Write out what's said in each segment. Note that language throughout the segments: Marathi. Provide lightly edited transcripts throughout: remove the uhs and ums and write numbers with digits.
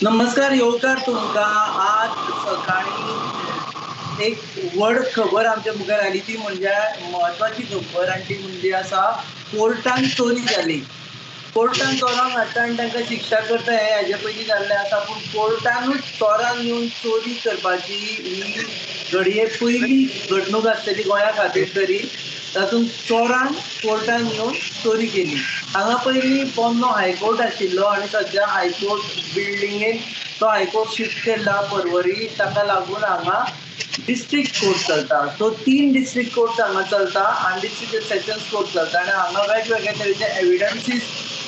नमस्कार येवकार तुमकां. आज सकाळी एक व्हड खबर आमच्या मुखार आली ती म्हणजे म्हत्वाची खबर आनी ती म्हणजे आसा कोर्टान चोरी जाली. कोर्टान चोरांक हाडटा आनी तांकां शिक्षा करता हें हेजे पयलीं जाल्लें आसा पूण कोर्टानूच चोरांक येवन चोरी करपाची ही घडये पयली घडणूक आसतली गोंया खातीर तरी. तातूंत चोरान कोर्टान येवन चोरी केली. हांगा पयलीं पोन्नो हायकोर्ट आशिल्लो आनी सद्या हायकोर्ट बिल्डिंगेन तो हायकोर्ट शिफ्ट केला पर्वरी. ताका लागून हांगा डिस्ट्रिक्ट कोर्ट चलता. सो 3 डिस्ट्रिक्ट कोर्ट हांगा चलता आनी डिस्ट्रिक्ट सेशन्स कोर्ट चलता आनी हांगा वेगवेगळे तरेचे एविडन्सीस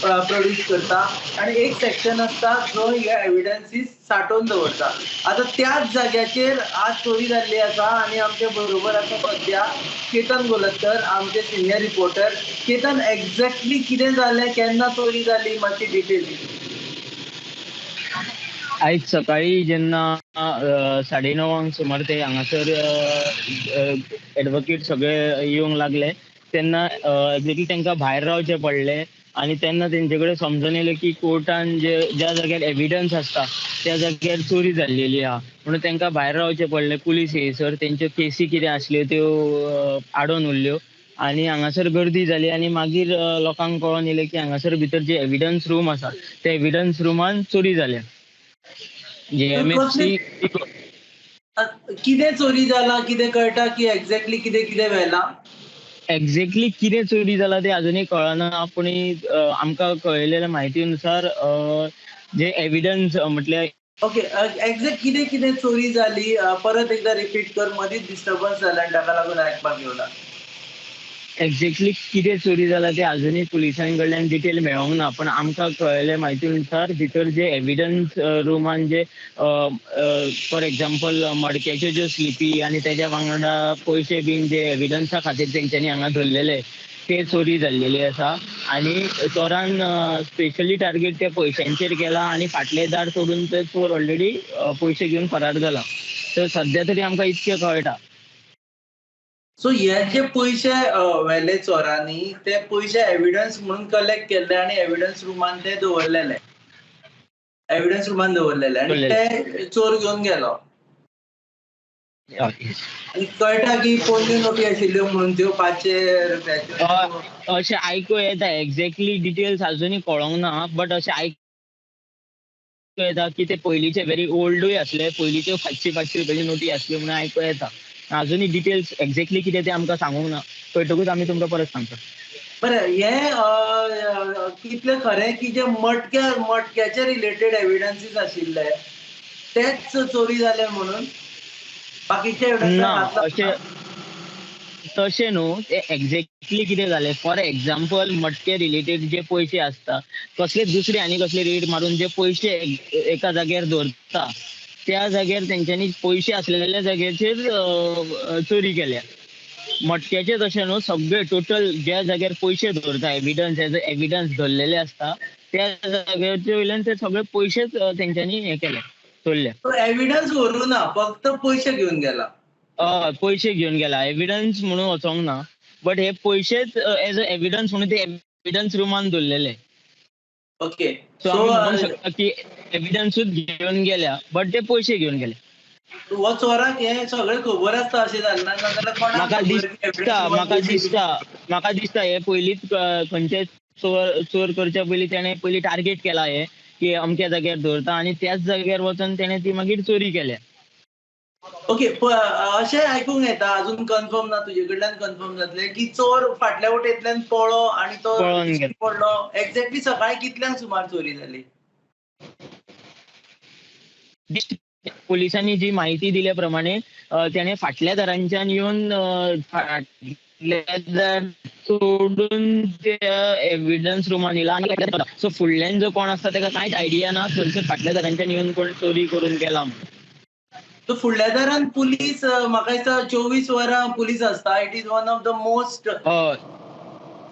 प्रोड्यूस करता आनी एक सेक्शन आसता जो हे एविडन्सीस सांठोवन दवरता. आतां त्याच जाग्याचेर आज चोरी जाल्ली आसा आनी आमचे बरोबर आसा सद्या केतन गोलतकर, आमचे सिनियर रिपोर्टर. केतन, एक्झॅक्टली कितें जालें, केन्ना चोरी जाली, मातशी डिटेल दी. आयज सकाळी जेन्ना 9:30 सुमार ते हांगासर एडवोकेट सगळे येवंक लागले तेन्ना एक्झॅक्टली तांकां भायर रावचें पडलें आनी तेन्ना तेंचे कडेन समजून येयलें की कोर्टान ज्या जाग्यार एविडन्स आसता त्या जाग्यार चोरी जाल्लेली आहा म्हणून तांकां भायर रावचें पडलें. पुलीस येयसर तेंच्यो केसी कितें आसल्यो त्यो आडोवन उरल्यो आनी हांगासर गर्दी जाली आनी मागीर लोकांक कळोन येयलें की हांगासर भितर जे एविडन्स रूम आसा त्या एविडन्स रुमान चोरी जाल्या. कितें चोरी जाला, कितें कळटा की एक्झॅक्टली कितें कितें व्हेलां? एक्झॅक्टली कितें चोरी जाला तें अजुनूय कळना पूण आमकां कळयलेल्या म्हायतीनुसार जे एविडन्स म्हटल्यार ओके, एक्झॅक्ट कितें कितें चोरी जाली परत एकदा रिपीट कर. मदींच डिस्टर्बन्स जाला आनी ताका लागून आयकपाक येवना. एक्झॅक्टली कितें चोरी जाला तें अजुनूय पुलिसां कडल्यान डिटेल मेळोंक ना पूण आमकां कळयले म्हायतीनुसार भितर जे एविडन्स रुमान जे फॉर एक्झाम्पल मडक्याच्यो ज्यो स्लिपी आनी तेज्या वांगडा पयशे बीन जे एविडन्सा खातीर तेंच्यांनी हांगा धरलेले ते चोरी जाल्लेली आसा आनी चोरान स्पेशली टार्गेट त्या पयशांचेर केला आनी फाटले दार सोडून ते चोर ऑलरेडी पयशे घेवन फरार जाला. तर सद्या तरी आमकां इतकें कळटा. सो हे जे पयशे व्हेले चोरांनी ते पयशे एविडन्स म्हणून कलेक्ट केल्ले आनी एविडन्स रुमान ते दवरलेले. एविडन्स रुमान दवरलेले आनी ते चोर घेवन गेलो. आनी कळटा की पोरण्यो नोटी आशिल्ल्यो म्हणून त्यो 500 रुपयाच्यो. अशें आयकूं येता. एक्झॅक्टली डिटेल्स अजुनूय कळोंक ना बट अशें आयकूं येता की ते पयलींचे व्हेरी ओल्डूय आसले, पयलींच्यो 500 रुपयाच्यो नोटी आसल्यो म्हणून आयकूं येता. अजुनूय डिटेल्स एक्झॅक्टली कितें तें आमकां सांगूंक ना. कळटकूच आमी तुमकां परत सांगता. बरें, हें कितलें खरें की जे मटक्याचे रिलेटेड एविडन्सीस आशिल्ले तेच चोरी जाले म्हणून बाकीचे एविडन्स तशें न्हू. ते एक्झॅक्टली कितें जालें फॉर एक्झाम्पल मटके रिलेटेड जे पयशे आसता कसले दुसरे आनी कसले रेट मारून जे पयशे एका जाग्यार दवरता त्या जाग्यार तेंच्यांनी पयशे आसलेल्या जाग्याचेर चोरी केल्या. मटक्याचे तशें न्हू, सगळे टोटल ज्या जाग्यार पयशे दवरता एविडन्स एज अ एविडन्स धरलेले आसता त्या जाग्याचे वयल्यान ते सगळे पयशेच तेंच्यांनी हे केले, चोरले. एविडन्स व्हरूंक ना, फक्त पयशे घेवन गेला. पयशे घेवन गेला. एविडन्स म्हणून वचोंक ना बट हे पयशेच एज अ एविडन्स म्हणून ते एविडन्स रुमान दवरलेले. ओके, सो आमी म्हणूंक शकता की एविडन्सूच घेवन गेल्या बट ते पयशे घेवन गेले. हो चोराक हे सगळें खबर आसता अशें जाल्यार म्हाका दिसता हे पयलींच खंयचेच चोर करच्या पयलीं तेणे पयलीं टार्गेट केला हे की अमक्या जाग्यार दवरता आनी त्याच जाग्यार वचून तेणे ती मागीर चोरी केल्या. ओके, अशें आयकूंक येता, अजून कन्फर्म ना, तुजे कडल्यान कन्फर्म जातलें की चोर फाटल्या वटेंतल्यान पळो आनी तो पडलो. एक्झॅक्टली सकाळी कितल्यांक सुमार चोरी जाली? पोलिसांनी जी माहिती दिल्या प्रमाणे त्याने फाटल्या दारांच्यान येवन सोडून एविडन्स रुमान येयला आनी सो फुडल्यान जो कोण आसता ताका कांयच आयडिया ना थंयसर फाटल्या दारांच्यान येवन कोण चोरी करून गेला म्हणून. तो फुडल्या दारान पुलीस म्हाका दिसता 24 वरां पुलीस आसता. It is one of the most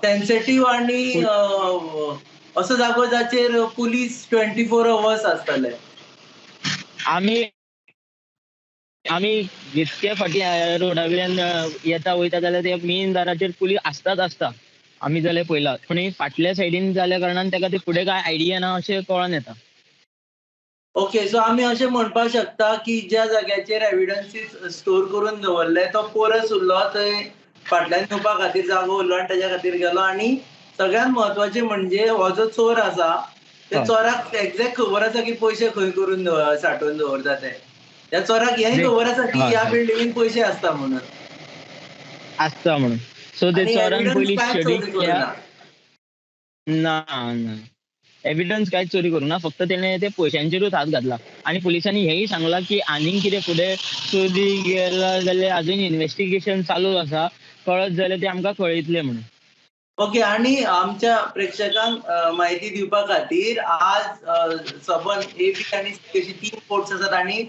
sensitive आनी असो जागो जाचेर पुलीस 24 अवर्स आसतले. आमी जितके फाटी रोडा वयल्यान येता वयता जाल्यार ते मेन दाराचेर पुलीस आसता. आमी जाल्यार पयला पूण फाटल्या सायडीन जाल्या कारणान ताका ते फुडें काय आयडिया ना अशें कळोन येता. ओके, सो आमी अशें म्हणपाक शकता की ज्या जाग्याचेर एविडन्सीस स्टोर करून दवरले तो पोरस उरलो, थंय फाटल्यान येवपा खातीर जागो उरलो आनी तेज्या खातीर गेलो. आनी सगळ्यात म्हत्वाचें म्हणजे हो जो चोर आसा त्या हय. चोराक एक्झॅक्ट खबर आसा की पयशे खंय करून सांठोवन दवरता ते. त्या चोराक हेंय जे खबर आसा की हय ह्या हय बिल्डिंगेन पयशे आसता म्हणून. आसता म्हणून. सो ते आनी चोरान एविडन्स पयलीं कांयच स्टडी चोरी केल्या. करूना. ना, ना. एव्हिडन्स कांयच चोरी करूना. फक्त तेणे ते पयशांचेरूच हात घातला. आणि पोलिसांनी हेंय सांगलां की आनीक कितें फुडें चोरी गेला जाल्यार अजून इन्व्हेस्टिगेशन चालू आसा. कळत जाल्यार तें आमकां कळयतलें म्हणून. ओके, आणि आमच्या प्रेक्षकांक माहिती दिवपा खातीर आज सबन ए, बी आनी सी अशी 3 कोर्ट्स आसात आनी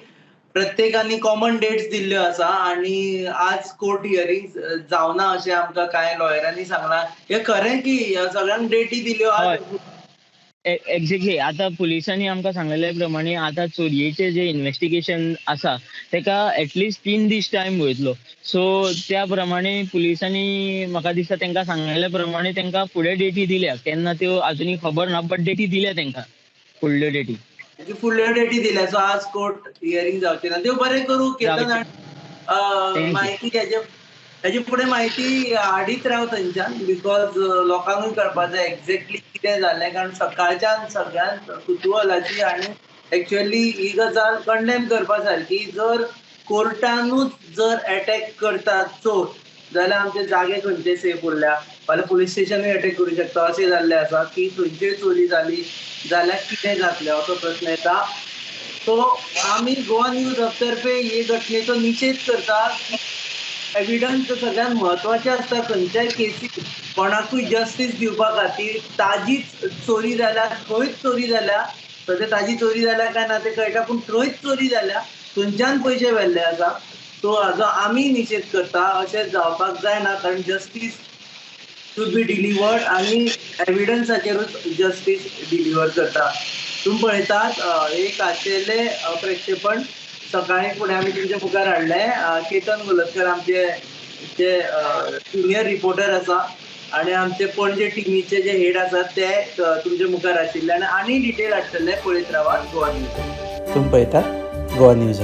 प्रत्येकानी कॉमन डेट्स दिल्ल्यो आसा आनी आज कोर्ट हियरिंग्स जावना अशें आमकां कांय लॉयरांनी सांगलां. हें खरें की ह्या सगळ्यांक डेटी दिल्यो हय. आज? एक्झॅक्टली. आतां पुलिसांनी आमकां सांगलेले प्रमाणे आतां चोरयेचें जें इन्व्हेस्टिगेशन आसा तेका ऍटलिस्ट 3 दीस टायम वयतलो. सो त्या प्रमाणे पुलिसांनी म्हाका दिसता तेंकां सांगलेल्या प्रमाणे तेंकां फुडें डेटी दिल्या. केन्ना त्यो अजुनूय खबर ना, बट डेटी दिल्या तेंकां. फुडल्यो डेटी. म्हणजे फुडल्यो डेटी दिल्या. सो आज कोर्ट हियरिंग जावची ना. देव बरें करूं केतन. जावची. आनी थँक यू. माहिती हेजे फुडें माहिती हाडीत राव थंयच्यान, बिकॉज लोकांकूय कळपाक जाय एक्झॅक्टली कितें जालें. कारण सकाळच्यान सगळ्यांत कुतुहलाची आनी एक्चुअली ही गजाल कंडेम करपा सारकी. जर कोर्टानूच जर अटॅक करता चोर जाल्यार आमचे जागे खंयचे सेफ उरल्या. फाल्यां पुलीस स्टेशनूय अटॅक करूं शकता. अशें जाल्लें आसा की खंयच्योय चोरी जाली जाल्यार कितें जातलें असो प्रश्न येता. सो आमी गोवा न्यूज हब तर्फे हे घटनेचो निशेध करता की एविडन्स सगळ्यात म्हत्वाचे आसता खंयच्याय केसीक. कोणाकूय जस्टीस दिवपा खातीर ताजीच चोरी जाल्या, खंयच चोरी जाल्या, सद्या ताजी चोरी जाल्या काय ना तें कळटा, पूण थंयच चोरी जाल्या, खंयच्यान पयशे व्हेल्ले आसा. सो हाजो आमी निशेध करता. अशें जावपाक जायना, कारण जस्टीस should be delivered आणि एव्हिडन्साचेरूच जस्टीस डिलिव्हर करता. तुम्ही पळयतात हे खाशेले प्रक्षेपण सकाळी फुडें आमी तुमच्या मुखार हाडलें. केतन गोलतकर आमचे जे सिनियर रिपोर्टर आसा आनी आमचे पणजे टिमीचे जे हेड आसात ते तुमच्या मुखार आशिल्ले आनी डिटेल हाडटले. पळयत रावात गोवा न्यूज. तुम्ही पळयतात गोवा न्यूज.